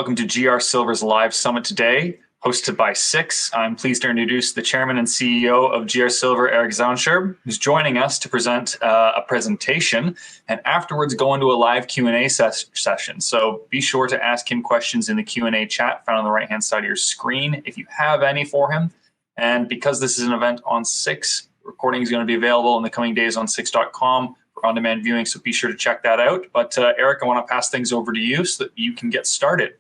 welcome to GR Silver's live summit today, hosted by Six. I'm pleased to introduce the chairman and CEO of GR Silver, Eric Zaunscherb, who's joining us to present a presentation and afterwards go into a live Q&A session. So be sure to ask him questions in the Q&A chat found on the right-hand side of your screen if you have any for him. And because this is an event on Six, recording is going to be available in the coming days on six.com. On-demand viewing, so be sure to check that out. But Eric, I want to pass things over to you so that you can get started.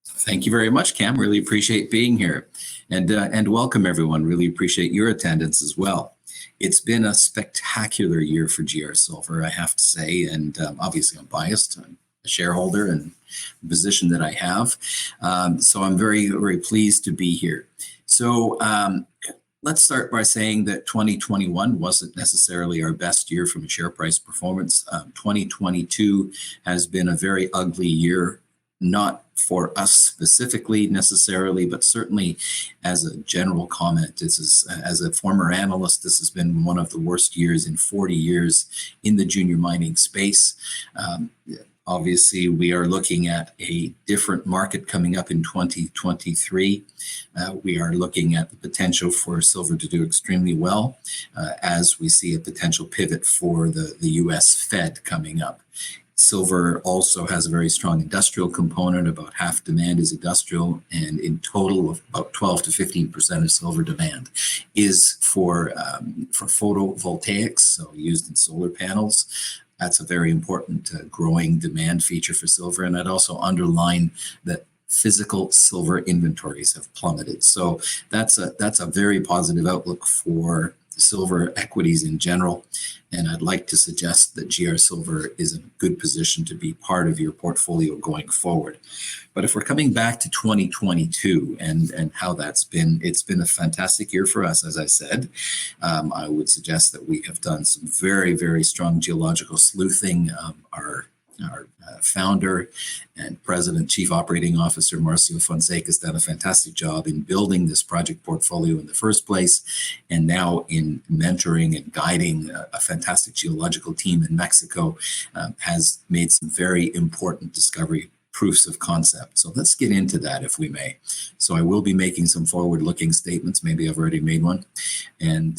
Thank you very much, Cam. Really appreciate being here, and welcome everyone. Really appreciate your attendance as well. It's been a spectacular year for GR Silver, I have to say, and obviously I'm biased. I'm a shareholder and the position that I have, so I'm very, very pleased to be here. So. Let's start by saying that 2021 wasn't necessarily our best year from a share price performance. 2022 has been a very ugly year, not for us specifically necessarily, but certainly as a general comment. This is, as a former analyst, this has been one of the worst years in 40 years in the junior mining space. Obviously, we are looking at a different market coming up in 2023. We are looking at the potential for silver to do extremely well as we see a potential pivot for the US Fed coming up. Silver also has a very strong industrial component. About half demand is industrial, and in total, about 12 to 15% of silver demand is for photovoltaics, so used in solar panels. That's a very important growing demand feature for silver. And I'd also underline that physical silver inventories have plummeted. So that's a very positive outlook for silver equities in general. And I'd like to suggest that GR Silver is in a good position to be part of your portfolio going forward. But if we're coming back to 2022 and how that's been, it's been a fantastic year for us, as I said. I would suggest that we have done some very, very strong geological sleuthing. Our founder and president, chief operating officer, Marcial has done a fantastic job in building this project portfolio in the first place, and now in mentoring and guiding a fantastic geological team in Mexico, has made some very important discovery proofs of concept. So let's get into that, if we may. So I will be making some forward-looking statements. Maybe I've already made one. And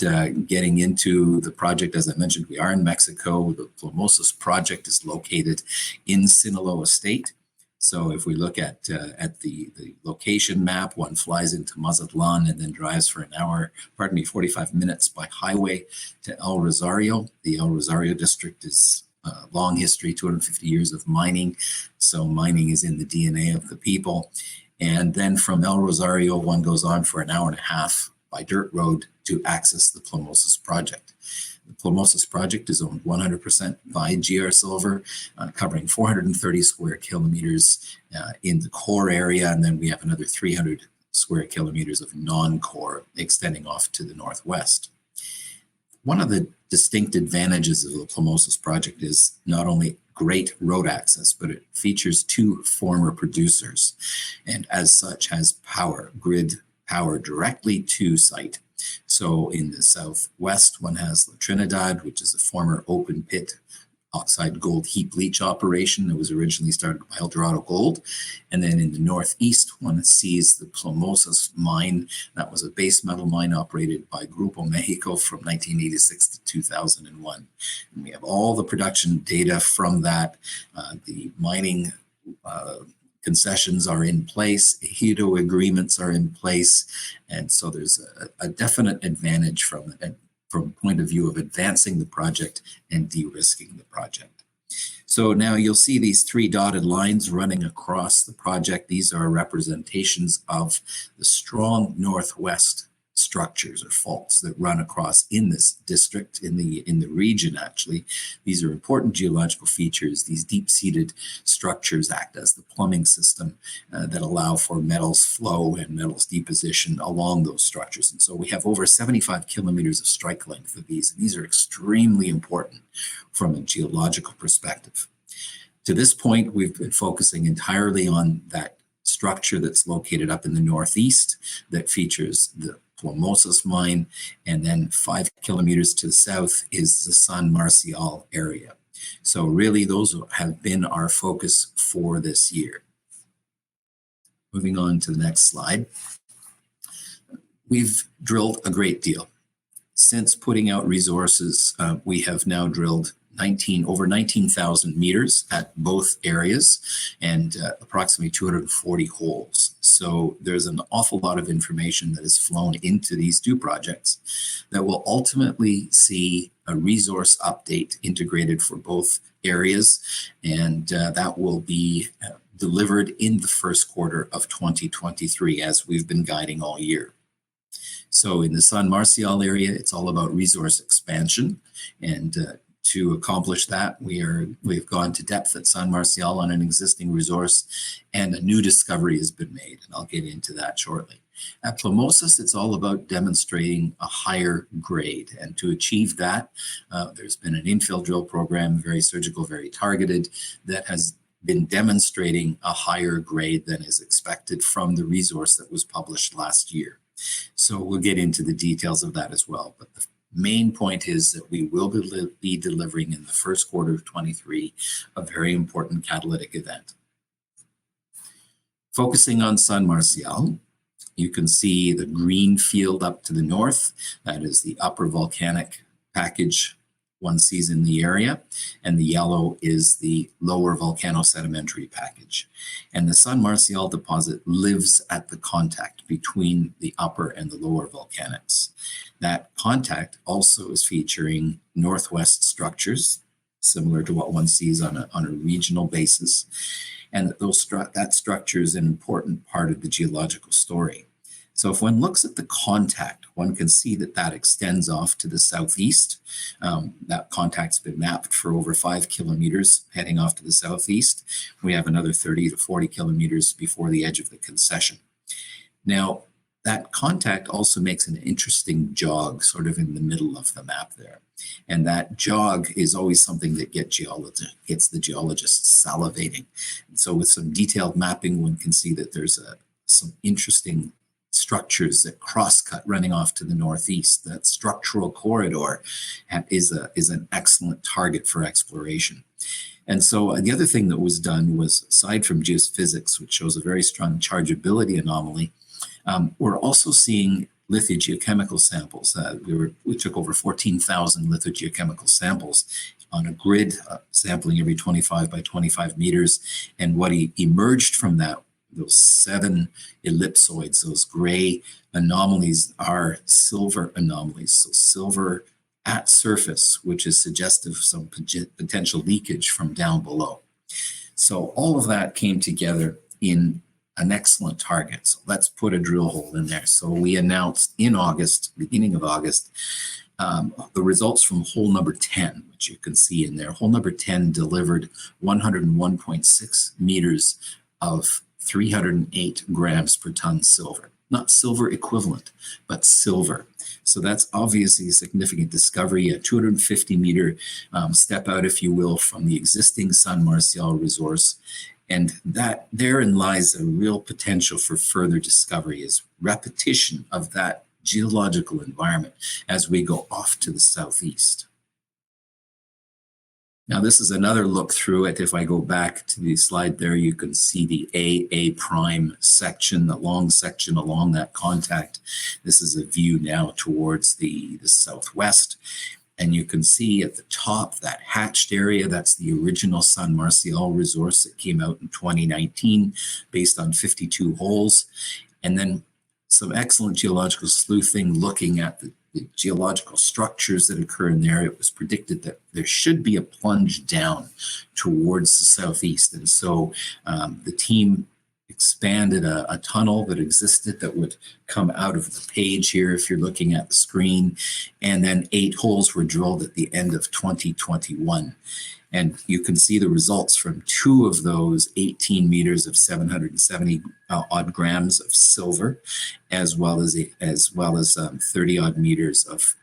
getting into the project, as I mentioned, we are in Mexico. The Plomosas project is located in Sinaloa State. So if we look at the location map, one flies into Mazatlan and then drives for 45 minutes by highway to El Rosario. The El Rosario district is long history, 250 years of mining. So mining is in the DNA of the people. And then from El Rosario, one goes on for an hour and a half by dirt road to access the Plomosas project. The Plomosas project is owned 100% by GR Silver, covering 430 square kilometers in the core area. And then we have another 300 square kilometers of non-core extending off to the northwest. One of the distinct advantages of the Plomosas project is not only great road access, but it features two former producers, and as such has grid power directly to site. So in the southwest, one has La Trinidad, which is a former open pit oxide gold heap leach operation that was originally started by Eldorado Gold. And then in the northeast, one sees the Plomosas mine. That was a base metal mine operated by Grupo Mexico from 1986 to 2001. And we have all the production data from that. The mining concessions are in place, ejido agreements are in place. And so there's a definite advantage from point of view of advancing the project and de-risking the project. So now you'll see these three dotted lines running across the project. These are representations of the strong northwest structures or faults that run across in this district, in the region actually. These are important geological features. These deep-seated structures act as the plumbing system that allow for metals flow and metals deposition along those structures. And so we have over 75 kilometers of strike length of these, and these are extremely important from a geological perspective. To this point, we've been focusing entirely on that structure that's located up in the northeast that features the Plomosas mine, and then 5 kilometers to the south is the San Marcial area. So really those have been our focus for this year. Moving on to the next slide. We've drilled a great deal. Since putting out resources, we have now drilled over 19,000 meters at both areas and approximately 240 holes. So there's an awful lot of information that has flown into these two projects that will ultimately see a resource update integrated for both areas, and that will be delivered in the first quarter of 2023, as we've been guiding all year. So in the San Marcial area, it's all about resource expansion, and to accomplish that, we've gone to depth at San Marcial on an existing resource, and a new discovery has been made, and I'll get into that shortly. At Plomosas, it's all about demonstrating a higher grade, and to achieve that, there's been an infill drill program, very surgical, very targeted, that has been demonstrating a higher grade than is expected from the resource that was published last year. So we'll get into the details of that as well. But the main point is that we will be delivering in the first quarter of 23 a very important catalytic event. Focusing on San Marcial, you can see the green field up to the north. That is the upper volcanic package one sees in the area, and the yellow is the lower volcanosedimentary package. And the San Marcial deposit lives at the contact between the upper and the lower volcanics. That contact also is featuring northwest structures, similar to what one sees on a regional basis, and that structure is an important part of the geological story. So if one looks at the contact, one can see that extends off to the southeast. That contact's been mapped for over 5 kilometers heading off to the southeast. We have another 30 to 40 kilometers before the edge of the concession. Now, that contact also makes an interesting jog sort of in the middle of the map there. And that jog is always something that gets the geologists salivating. And so with some detailed mapping, one can see that there's some interesting structures that cross-cut running off to the northeast. That structural corridor is an excellent target for exploration. And so the other thing that was done was, aside from geophysics, which shows a very strong chargeability anomaly, we're also seeing lithogeochemical samples. We took over 14,000 lithogeochemical samples on a grid, sampling every 25 by 25 meters. And what emerged from that, those 7 ellipsoids, those gray anomalies, are silver anomalies. So silver at surface, which is suggestive of some potential leakage from down below. So all of that came together in an excellent target. So let's put a drill hole in there. So we announced in August, beginning of August, the results from hole number 10, which you can see in there. Hole number 10 delivered 101.6 meters of 308 grams per ton silver. Not silver equivalent, but silver. So that's obviously a significant discovery, a 250 meter step out, if you will, from the existing San Marcial resource. And that therein lies a real potential for further discovery, is repetition of that geological environment as we go off to the southeast. Now, this is another look through it. If I go back to the slide there, you can see the AA prime section, the long section along that contact. This is a view now towards the southwest. And you can see at the top, that hatched area, that's the original San Marcial resource that came out in 2019 based on 52 holes. And then some excellent geological sleuthing looking at the geological structures that occur in there. It was predicted that there should be a plunge down towards the southeast. And so the team expanded a tunnel that existed that would come out of the page here if you're looking at the screen. And then 8 holes were drilled at the end of 2021. And you can see the results from 2 of those 18 meters of 770 odd grams of silver, as well as 30 odd meters of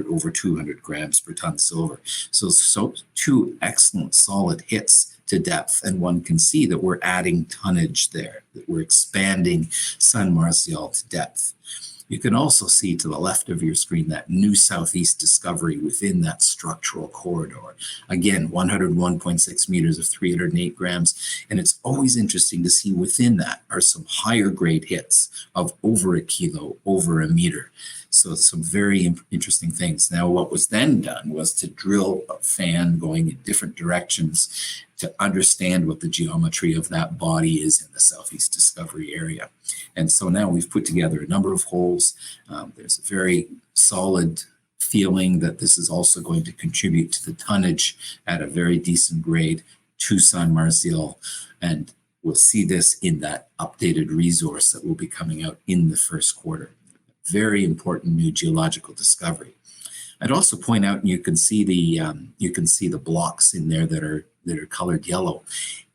over 200 grams per ton silver. So 2 excellent solid hits to depth. And one can see that we're adding tonnage there, that we're expanding San Marcial to depth. You can also see to the left of your screen that new southeast discovery within that structural corridor. Again, 101.6 meters of 308 grams. And it's always interesting to see within that are some higher grade hits of over a kilo, over a meter. So some very interesting things. Now, what was then done was to drill a fan going in different directions to understand what the geometry of that body is in the southeast discovery area. And so now we've put together a number of holes. There's a very solid feeling that this is also going to contribute to the tonnage at a very decent grade to San Marcial. And we'll see this in that updated resource that will be coming out in the first quarter. Very important new geological discovery. I'd also point out, and you can see the blocks in there that are colored yellow,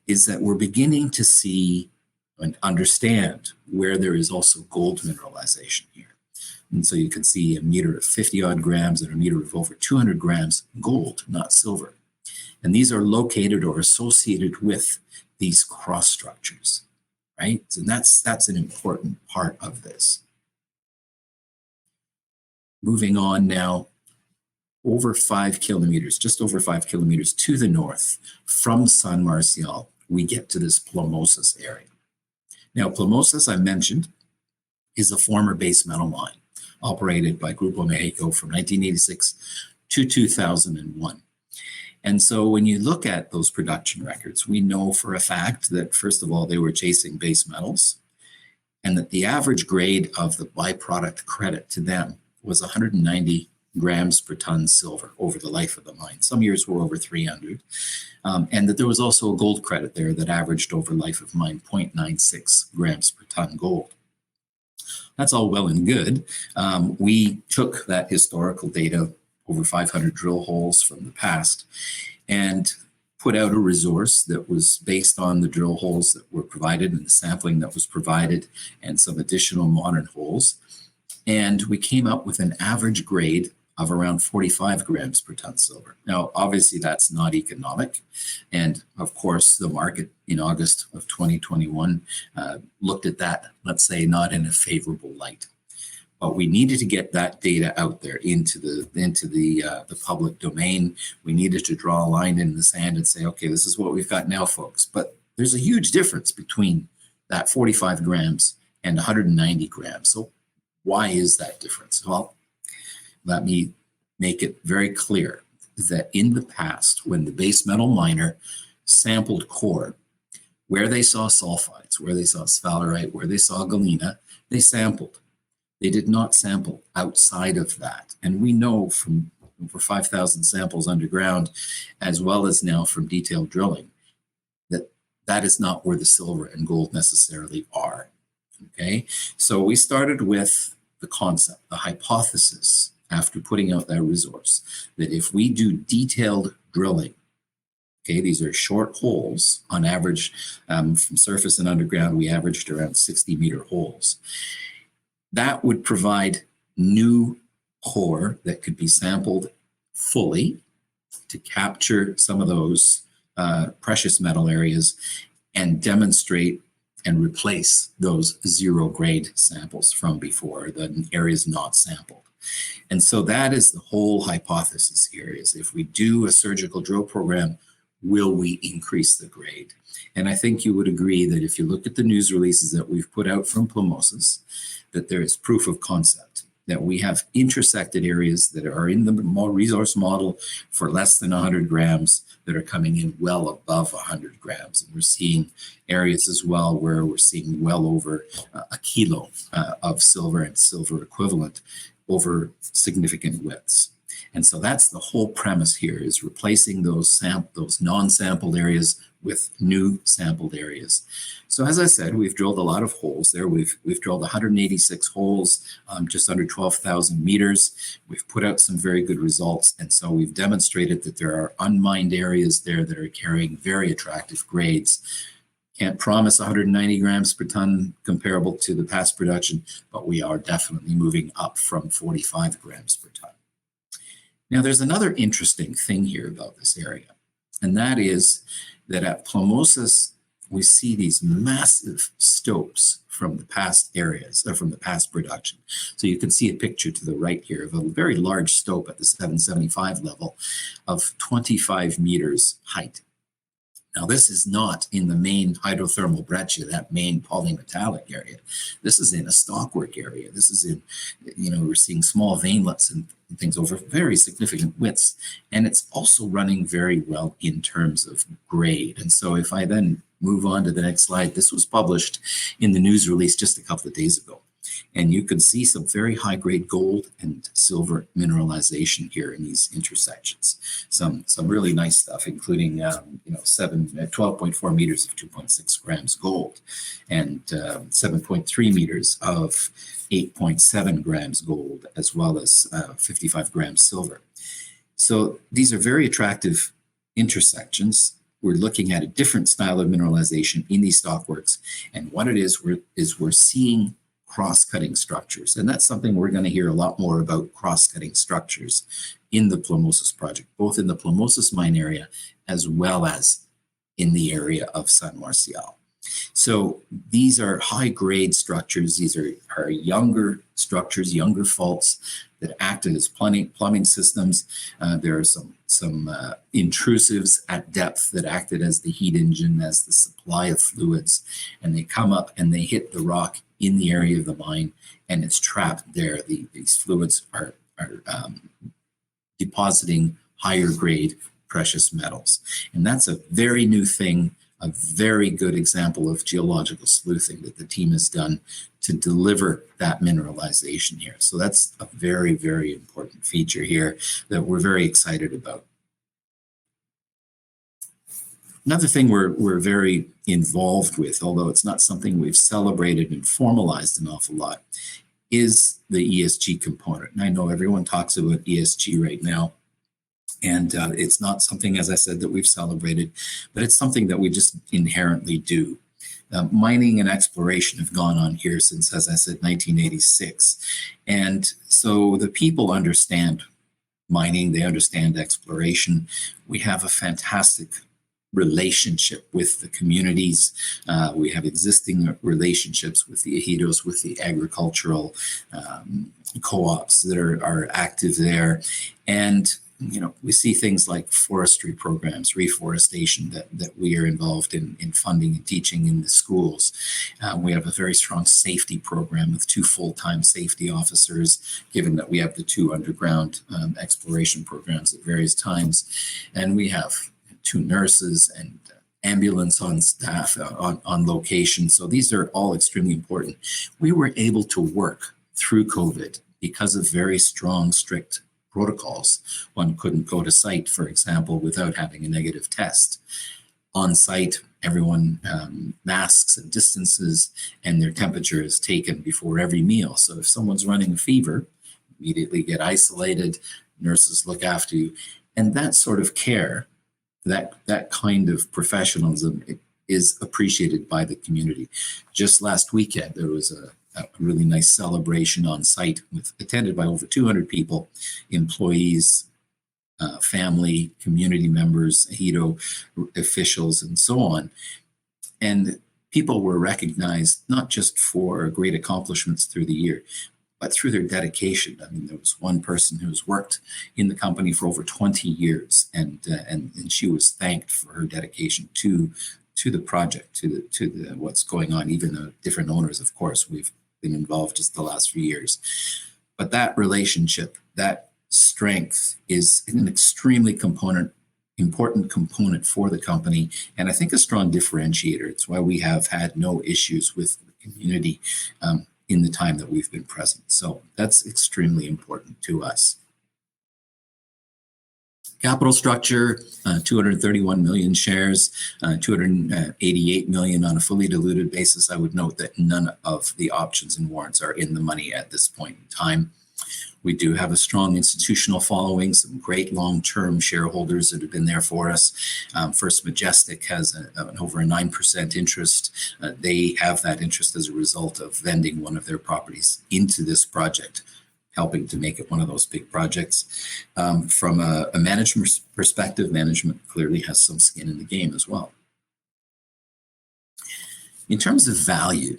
is that we're beginning to see and understand where there is also gold mineralization here. And so you can see a meter of 50 odd grams and a meter of over 200 grams gold, not silver. And these are located or associated with these cross structures, right? And that's an important part of this. Moving on now, over 5 kilometers, just over 5 kilometers to the north from San Marcial, we get to this Plomosas area. Now, Plomosas, I mentioned, is a former base metal mine operated by Grupo Mexico from 1986 to 2001. And so when you look at those production records, we know for a fact that, first of all, they were chasing base metals, and that the average grade of the byproduct credit to them was 190 grams per ton silver over the life of the mine. Some years were over 300. And that there was also a gold credit there that averaged over life of mine 0.96 grams per ton gold. That's all well and good. We took that historical data, over 500 drill holes from the past, and put out a resource that was based on the drill holes that were provided and the sampling that was provided and some additional modern holes. And we came up with an average grade of around 45 grams per ton silver. Now, obviously, that's not economic. And of course, the market in August of 2021 looked at that, let's say, not in a favorable light. But we needed to get that data out there into the public domain. We needed to draw a line in the sand and say, okay, this is what we've got now, folks. But there's a huge difference between that 45 grams and 190 grams. So why is that difference? Well, let me make it very clear that in the past, when the base metal miner sampled core, where they saw sulfides, where they saw sphalerite, where they saw galena, they sampled. They did not sample outside of that. And we know from over 5,000 samples underground, as well as now from detailed drilling, that that is not where the silver and gold necessarily are. Okay, so we started with the concept, the hypothesis, after putting out that resource, that if we do detailed drilling, okay, these are short holes on average, from surface and underground, we averaged around 60-meter holes. That would provide new core that could be sampled fully to capture some of those precious metal areas and demonstrate and replace those zero-grade samples from before, the areas not sampled. And so that is the whole hypothesis here, is if we do a surgical drill program, will we increase the grade? And I think you would agree that if you look at the news releases that we've put out from Plomosas, that there is proof of concept, that we have intersected areas that are in the resource model for less than 100 grams that are coming in well above 100 grams. And we're seeing areas as well where we're seeing well over a kilo of silver and silver equivalent over significant widths. And so that's the whole premise here, is replacing those non-sampled areas with new sampled areas. So as I said, we've drilled a lot of holes there. We've drilled 186 holes, just under 12,000 meters. We've put out some very good results. And so we've demonstrated that there are unmined areas there that are carrying very attractive grades. Can't promise 190 grams per ton comparable to the past production, but we are definitely moving up from 45 grams per ton. Now, there's another interesting thing here about this area, and that is that at Plomosas, we see these massive stopes from the past areas, or from the past production. So you can see a picture to the right here of a very large stope at the 775 level of 25 meters height. Now, this is not in the main hydrothermal breccia, that main polymetallic area. This is in a stockwork area. This is in, we're seeing small veinlets and things over very significant widths. And it's also running very well in terms of grade. And so if I then move on to the next slide, this was published in the news release just a couple of days ago. And you can see some very high-grade gold and silver mineralization here in these intersections. Some really nice stuff, including 12.4 meters of 2.6 grams gold, and 7.3 meters of 8.7 grams gold, as well as 55 grams silver. So these are very attractive intersections. We're looking at a different style of mineralization in these stockworks, and what it is, we're seeing cross-cutting structures. And that's something we're going to hear a lot more about, cross-cutting structures in the Plomosas project, both in the Plomosas mine area as well as in the area of San Marcial. So these are high-grade structures. These are younger structures, younger faults that acted as plumbing systems. There are some intrusives at depth that acted as the heat engine, as the supply of fluids, and they come up and they hit the rock in the area of the mine, and it's trapped there. These fluids are depositing higher grade precious metals. And that's a very new thing, a very good example of geological sleuthing that the team has done to deliver that mineralization here. So that's a very, very important feature here that we're very excited about. Another thing we're very involved with, although it's not something we've celebrated and formalized an awful lot, is the ESG component. And I know everyone talks about ESG right now, and it's not something, as I said, that we've celebrated, but it's something that we just inherently do. Mining and exploration have gone on here since, as I said, 1986. And so the people understand mining, they understand exploration. We have a fantastic relationship with the communities. We have existing relationships with the ejidos, with the agricultural co-ops that are active there. And we see things like forestry programs, reforestation that we are involved in funding and teaching in the schools. We have a very strong safety program with 2 full-time safety officers, given that we have the 2 underground exploration programs at various times. And we have 2 nurses and ambulance on staff on location. So these are all extremely important. We were able to work through COVID because of very strong, strict protocols. One couldn't go to site, for example, without having a negative test. On site, everyone masks and distances, and their temperature is taken before every meal. So if someone's running a fever, immediately get isolated, nurses look after you. And that sort of care, that kind of professionalism is appreciated by the community. Just last weekend, there was a really nice celebration on site attended by over 200 people, employees, family, community members, ejido officials, and so on. And people were recognized not just for great accomplishments through the year, but through their dedication. I mean, there was one person who's worked in the company for over 20 years, and she was thanked for her dedication to the project, to what's going on. Even though different owners, of course, we've been involved just the last few years. But that relationship, that strength is an extremely important component for the company, and I think a strong differentiator. It's why we have had no issues with the community in the time that we've been present. So that's extremely important to us. Capital structure, 231 million shares, 288 million on a fully diluted basis. I would note that none of the options and warrants are in the money at this point in time. We do have a strong institutional following, some great long-term shareholders that have been there for us. First Majestic has over a 9% interest. They have that interest as a result of vending one of their properties into this project, helping to make it one of those big projects. From a management perspective, management clearly has some skin in the game as well. In terms of value,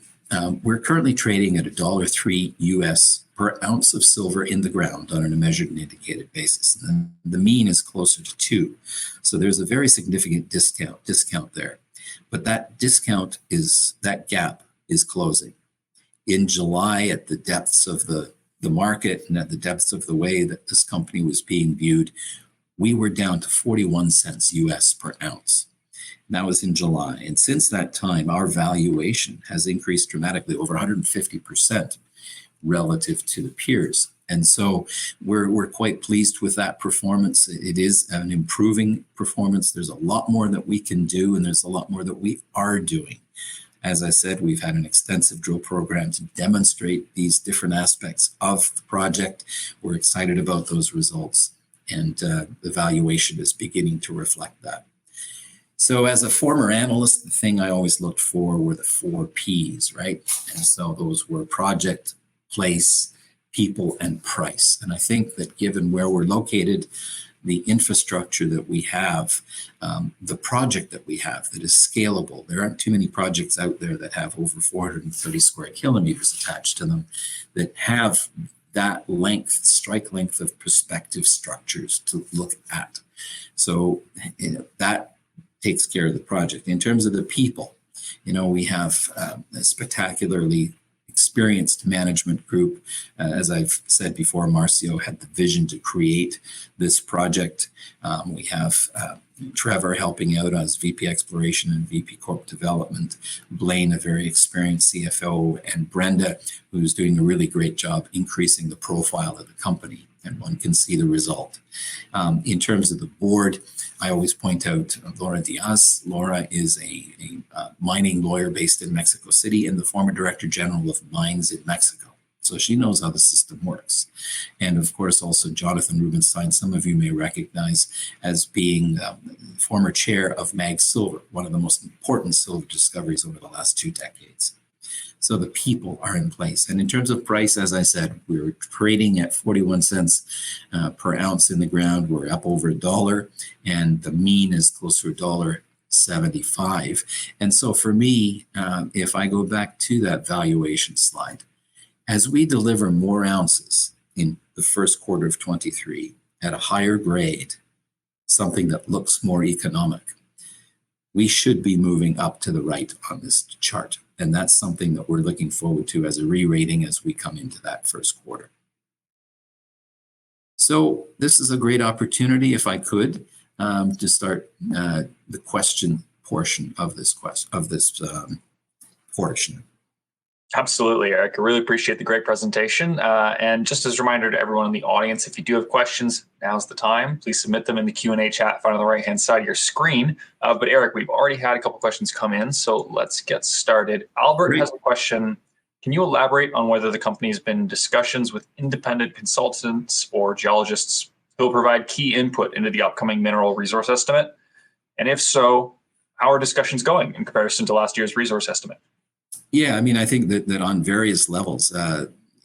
We're currently trading at $1.03 US per ounce of silver in the ground on a measured and indicated basis. And the mean is closer to 2. So there's a very significant discount there. But that gap is closing. In July, at the depths of the market and at the depths of the way that this company was being viewed, we were down to 41 cents US per ounce. And that was in July. And since that time, our valuation has increased dramatically, over 150% relative to the peers. And so we're quite pleased with that performance. It is an improving performance. There's a lot more that we can do, and there's a lot more that we are doing. As I said, we've had an extensive drill program to demonstrate these different aspects of the project. We're excited about those results, and the valuation is beginning to reflect that. So as a former analyst, the thing I always looked for were the 4 Ps, right? And so those were project, place, people, and price. And I think that given where we're located, the infrastructure that we have, the project that we have that is scalable. There aren't too many projects out there that have over 430 square kilometers attached to them that have that length, strike length of perspective structures to look at. So that takes care of the project. In terms of the people, we have a spectacularly experienced management group. As I've said before, Marcial had the vision to create this project. We have Trevor helping out as VP Exploration and VP Corp Development, Blaine, a very experienced CFO, and Brenda, who's doing a really great job increasing the profile of the company, and one can see the result. In terms of the board, I always point out Laura Diaz. Laura is a mining lawyer based in Mexico City and the former Director General of Mines in Mexico. So she knows how the system works. And of course, also Jonathan Rubenstein, some of you may recognize as being former chair of Mag Silver, one of the most important silver discoveries over the last 2 decades. So the people are in place. And in terms of price, as I said, we're trading at 41 cents per ounce in the ground. We're up over $1, and the mean is closer to $1.75. And so for me, if I go back to that valuation slide, as we deliver more ounces in the first quarter of 23 at a higher grade, something that looks more economic, we should be moving up to the right on this chart. And that's something that we're looking forward to as a re-rating as we come into that first quarter. So this is a great opportunity, if I could, to start the question portion of this portion. Absolutely, Eric. I really appreciate the great presentation. And just as a reminder to everyone in the audience, if you do have questions, now's the time. Please submit them in the Q&A chat found on the right-hand side of your screen. But Eric, we've already had a couple questions come in, so let's get started. Albert has a question. Can you elaborate on whether the company has been in discussions with independent consultants or geologists who will provide key input into the upcoming mineral resource estimate? And if so, how are discussions going in comparison to last year's resource estimate? Yeah, I mean, I think that on various levels,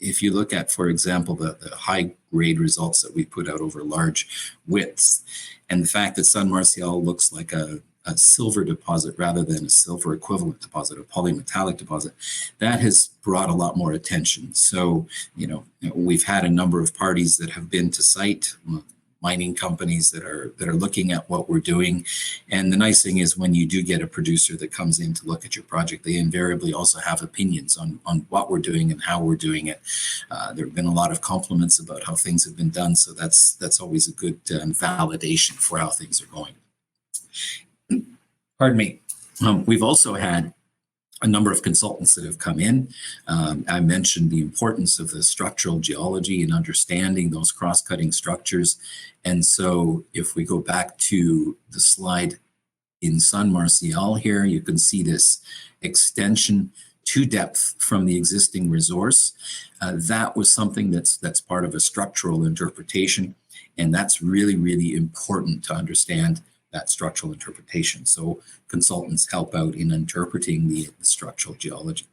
if you look at, for example, the high grade results that we put out over large widths, and the fact that San Marcial looks like a silver deposit rather than a silver equivalent deposit, a polymetallic deposit, that has brought a lot more attention. So, we've had a number of parties that have been to site, mining companies that are looking at what we're doing. And the nice thing is when you do get a producer that comes in to look at your project, they invariably also have opinions on what we're doing and how we're doing it. There have been a lot of compliments about how things have been done. So that's always a good validation for how things are going. Pardon me. We've also had a number of consultants that have come in. I mentioned the importance of the structural geology and understanding those cross-cutting structures. And so if we go back to the slide in San Marcial here, you can see this extension to depth from the existing resource. That was something that's part of a structural interpretation. And that's really, really important to understand that structural interpretation. So consultants help out in interpreting the structural geology.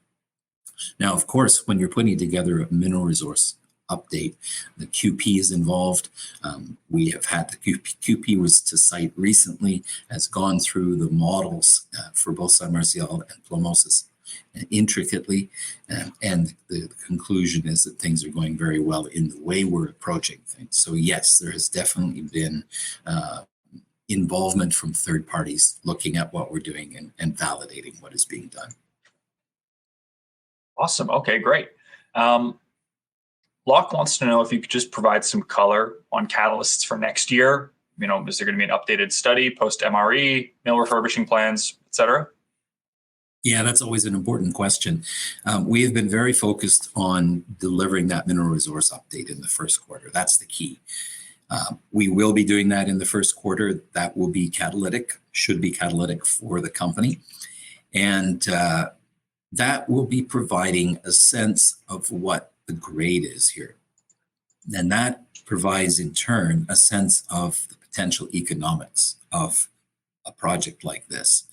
Now, of course, when you're putting together a mineral resource update, the QP is involved. We have had the QP was to site recently, has gone through the models for both San Marcial and Plomosas. intricately. And the conclusion is that things are going very well in the way we're approaching things. So yes, there has definitely been involvement from third parties looking at what we're doing and validating what is being done. Awesome. Okay, great. Locke wants to know if you could just provide some color on catalysts for next year. Is there going to be an updated study, post-MRE, mill refurbishing plans, et cetera? Yeah, that's always an important question. We have been very focused on delivering that mineral resource update in the first quarter. That's the key. We will be doing that in the first quarter. That will be catalytic, should be catalytic for the company. And that will be providing a sense of what the grade is here. And that provides in turn a sense of the potential economics of a project like this.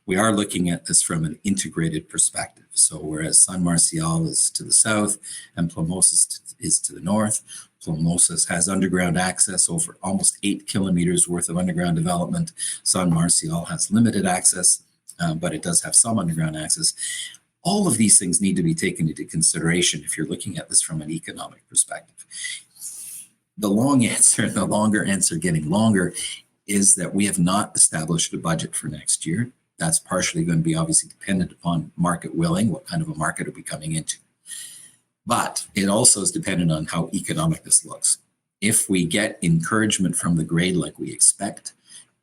We are looking at this from an integrated perspective. So whereas San Marcial is to the south and Plomosas is to the north, Plomosas has underground access over almost 8 kilometers worth of underground development. San Marcial has limited access, but it does have some underground access. All of these things need to be taken into consideration if you're looking at this from an economic perspective. The long answer, the longer answer getting longer, is that we have not established a budget for next year. That's partially going to be obviously dependent upon market willing. What kind of a market are we coming into? But it also is dependent on how economic this looks. If we get encouragement from the grade like we expect,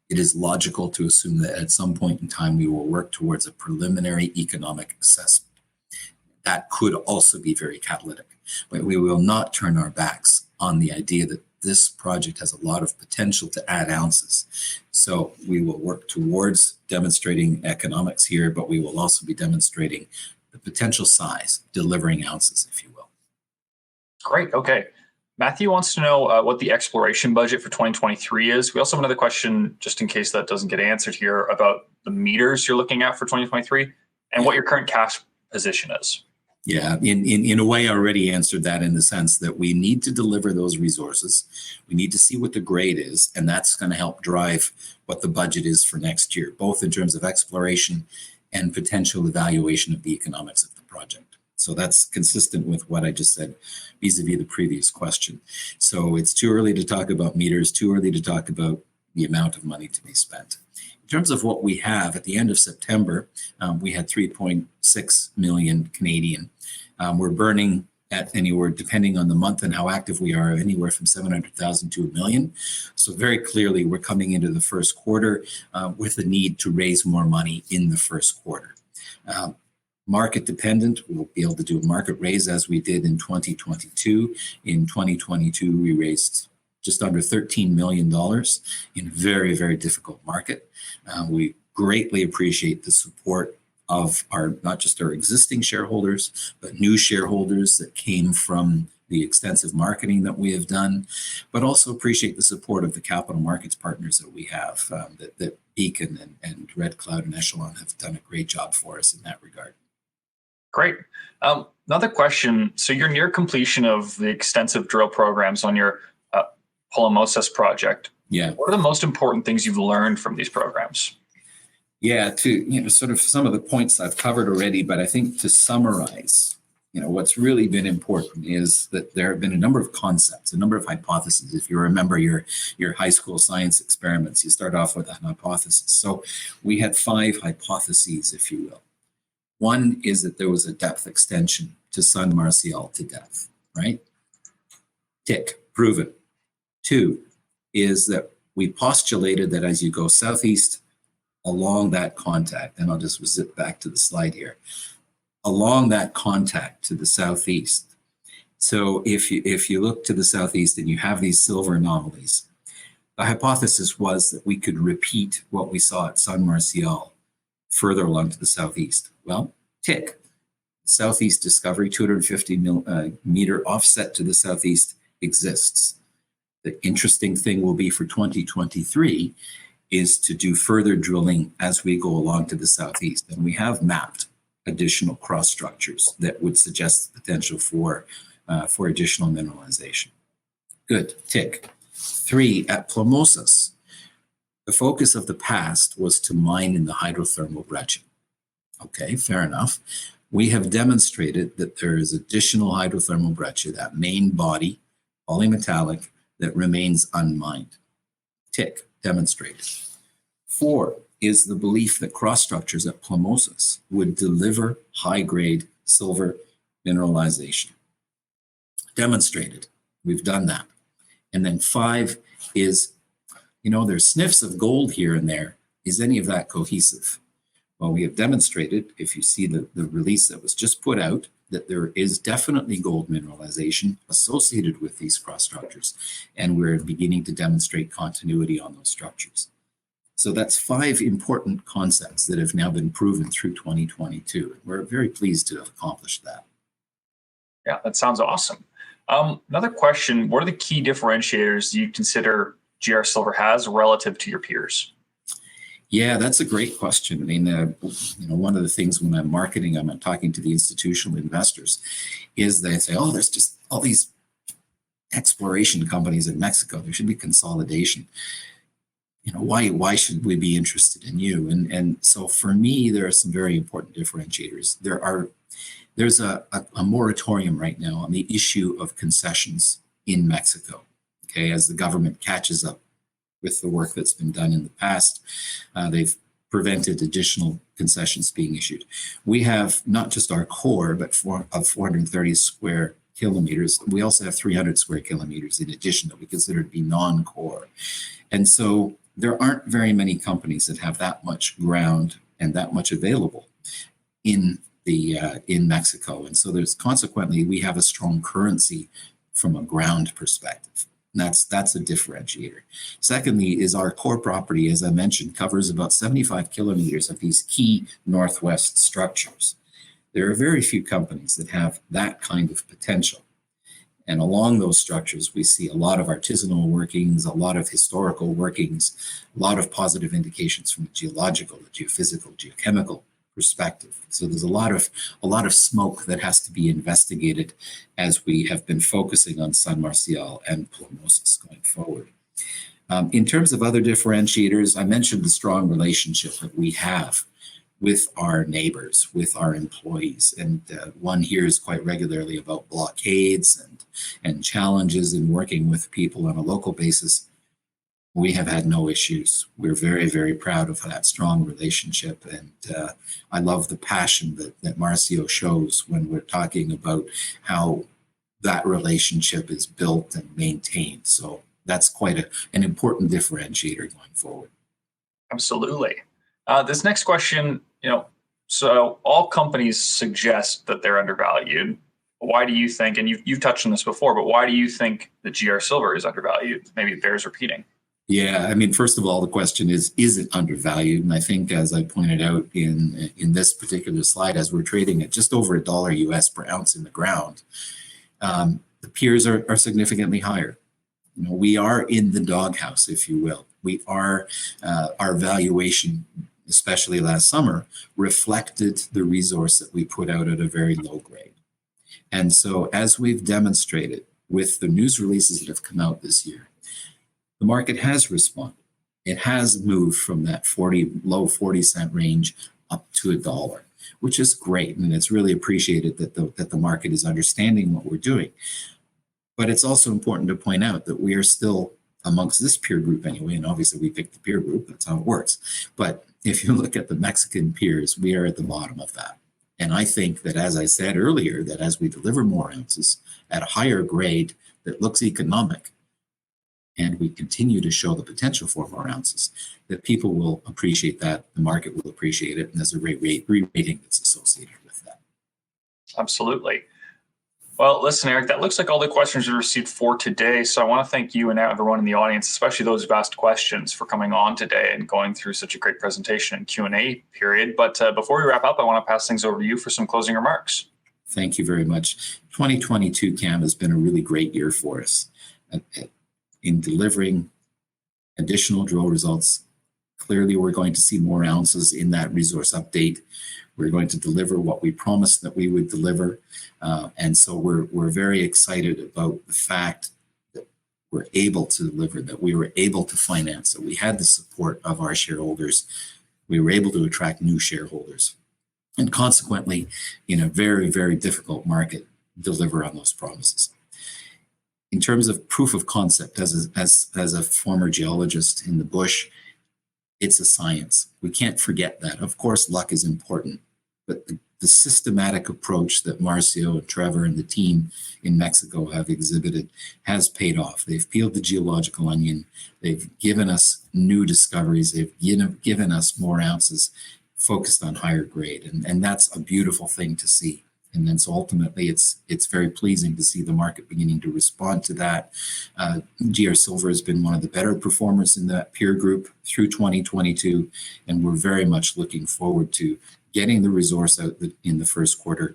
it is logical to assume that at some point in time we will work towards a preliminary economic assessment. That could also be very catalytic, but we will not turn our backs on the idea that this project has a lot of potential to add ounces. So we will work towards demonstrating economics here, but we will also be demonstrating the potential size, delivering ounces, if you will. Great. Okay. Matthew wants to know what the exploration budget for 2023 is. We also have another question, just in case that doesn't get answered here, about the meters you're looking at for 2023 and what your current cash position is. Yeah, in a way, I already answered that in the sense that we need to deliver those resources. We need to see what the grade is, and that's going to help drive what the budget is for next year, both in terms of exploration and potential evaluation of the economics of the project. So that's consistent with what I just said vis-a-vis the previous question. So it's too early to talk about meters, too early to talk about the amount of money to be spent. In terms of what we have, at the end of September, we had 3.6 million Canadian. We're burning at anywhere, depending on the month and how active we are, anywhere from 700,000 to $1 million. So very clearly, we're coming into the first quarter with a need to raise more money in the first quarter. Market dependent, we'll be able to do a market raise as we did in 2022. In 2022, we raised just under $13 million in a very, very difficult market. We greatly appreciate the support of not just our existing shareholders, but new shareholders that came from the extensive marketing that we have done, but also appreciate the support of the capital markets partners that we have, that Beacon and Red Cloud and Echelon have done a great job for us in that regard. Great. Another question. So you're near completion of the extensive drill programs on your Plomosas project. Yeah. What are the most important things you've learned from these programs? Yeah, sort of some of the points I've covered already, but I think to summarize, what's really been important is that there have been a number of concepts, a number of hypotheses. If you remember your high school science experiments, you start off with a hypothesis. So we had 5 hypotheses, if you will. One is that there was a depth extension to San Marcial to depth, right? Tick, proven. 2 is that we postulated that as you go southeast along that contact, and I'll just zip back to the slide here, along that contact to the southeast. So if you look to the southeast and you have these silver anomalies, the hypothesis was that we could repeat what we saw at San Marcial further along to the southeast. Well, tick. Southeast discovery, 250 meter offset to the southeast exists. The interesting thing will be for 2023 is to do further drilling as we go along to the southeast. And we have mapped additional cross structures that would suggest the potential for additional mineralization. Good, tick. 3, at Plomosas, the focus of the past was to mine in the hydrothermal breccia. Okay, fair enough. We have demonstrated that there is additional hydrothermal breccia, that main body, polymetallic, that remains unmined. Tick, demonstrated. 4 is the belief that cross structures at Plomosas would deliver high-grade silver mineralization. Demonstrated. We've done that. And then 5 is, there's sniffs of gold here and there. Is any of that cohesive? Well, we have demonstrated, if you see the release that was just put out, that there is definitely gold mineralization associated with these cross structures, and we're beginning to demonstrate continuity on those structures. So that's 5 important concepts that have now been proven through 2022. We're very pleased to have accomplished that. Yeah, that sounds awesome. Another question, what are the key differentiators you consider GR Silver has relative to your peers? Yeah, that's a great question. I mean, one of the things when I'm marketing, I'm talking to the institutional investors, is they say, oh, there's just all these exploration companies in Mexico. There should be consolidation. Why should we be interested in you? And so for me, there are some very important differentiators. There's a moratorium right now on the issue of concessions in Mexico, okay, as the government catches up with the work that's been done in the past. They've prevented additional concessions being issued. We have not just our core, but of 430 square kilometers. We also have 300 square kilometers in addition that we consider to be non-core. And so there aren't very many companies that have that much ground and that much available in Mexico. And so consequently, we have a strong currency from a ground perspective. That's a differentiator. Secondly, is our core property, as I mentioned, covers about 75 kilometers of these key northwest structures. There are very few companies that have that kind of potential. And along those structures, we see a lot of artisanal workings, a lot of historical workings, a lot of positive indications from a geological, a geophysical, geochemical perspective. So there's a lot of smoke that has to be investigated as we have been focusing on San Marcial and Plomosas going forward. In terms of other differentiators, I mentioned the strong relationship that we have with our neighbors, with our employees. And one hears quite regularly about blockades and challenges in working with people on a local basis. We have had no issues. We're very, very proud of that strong relationship. And I love the passion that Marcial shows when we're talking about how that relationship is built and maintained. So that's quite an important differentiator going forward. Absolutely. This next question, so all companies suggest that they're undervalued. Why do you think, and you've touched on this before, but why do you think that GR Silver is undervalued? Maybe it bears repeating. Yeah, I mean, first of all, the question is it undervalued? And I think, as I pointed out in this particular slide, as we're trading at just over $1 US per ounce in the ground, the peers are significantly higher. We are in the doghouse, if you will. We are, our valuation, especially last summer, reflected the resource that we put out at a very low grade. And so as we've demonstrated with the news releases that have come out this year, the market has responded. It has moved from that low 40 cent range up to $1, which is great. And it's really appreciated that the market is understanding what we're doing. But it's also important to point out that we are still amongst this peer group anyway, and obviously we picked the peer group, that's how it works. But if you look at the Mexican peers, we are at the bottom of that. And I think that, as I said earlier, that as we deliver more ounces at a higher grade that looks economic, and we continue to show the potential for more ounces, that people will appreciate that, the market will appreciate it, and there's a re-rating that's associated with that. Absolutely. Well, listen, Eric, that looks like all the questions we received for today. So I want to thank you and everyone in the audience, especially those who've asked questions, for coming on today and going through such a great presentation and Q&A period. But before we wrap up, I want to pass things over to you for some closing remarks. Thank you very much. 2022, Cam, has been a really great year for us in delivering additional drill results. Clearly, we're going to see more ounces in that resource update. We're going to deliver what we promised that we would deliver. And so we're very excited about the fact that we're able to deliver, that we were able to finance, that we had the support of our shareholders. We were able to attract new shareholders. and consequently, in a very, very difficult market, deliver on those promises. In terms of proof of concept, as a former geologist in the bush, it's a science. We can't forget that. Of course, luck is important, but the systematic approach that Marcial and Trevor and the team in Mexico have exhibited has paid off. They've peeled the geological onion. They've given us new discoveries. They've given us more ounces focused on higher grade. And that's a beautiful thing to see. And then so ultimately, it's very pleasing to see the market beginning to respond to that. GR Silver has been one of the better performers in that peer group through 2022, and we're very much looking forward to getting the resource out in the first quarter,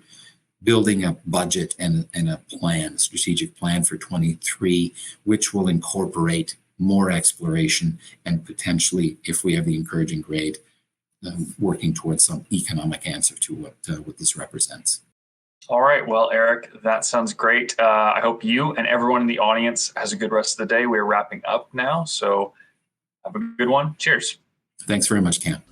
building a budget and a plan, a strategic plan for 23, which will incorporate more exploration and potentially, if we have the encouraging grade, working towards some economic answer to what this represents. All right. Well, Eric, that sounds great. I hope you and everyone in the audience has a good rest of the day. We're wrapping up now, so have a good one. Cheers. Thanks very much, Cam.